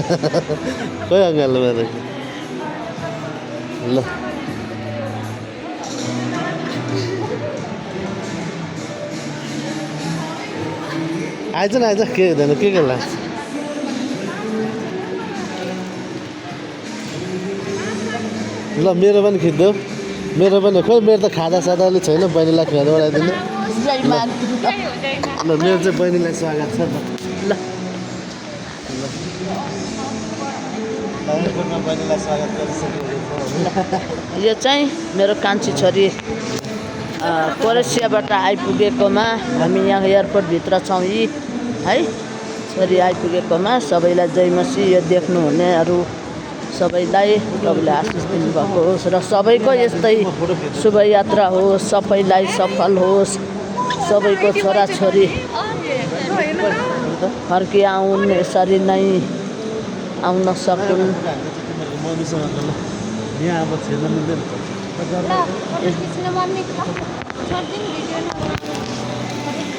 खोइ अङ्गालो मेरो ल आइज न आइज के हुँदैन के लाग्छ ल मेरो पनि खिच्देऊ मेरो पनि खोइ मेरो त खाजा सादा अलिक छैन बहिनीलाई खुवाएर ओडाइदिनु ल मेरो चाहिँ बहिनीलाई स्वागत छ ल बहिनीलाई स्वागत गरिसकेको यो चाहिँ मेरो कान्छी छोरी कोरेसियाबाट आइपुगेकोमा हामी यहाँ एयरपोर्टभित्र छौँ यी है छोरी आइपुगेकोमा सबैलाई जय मसी यो देख्नुहुनेहरू सबैलाई प्रभुले आशिष दिनुभएको होस् र सबैको यस्तै शुभयात्रा होस् सबैलाई सफल होस् सबैको छोराछोरी फर्की आउन् यसरी नै आउन सकुन् यहाँ अब छिर्न मिल्दैन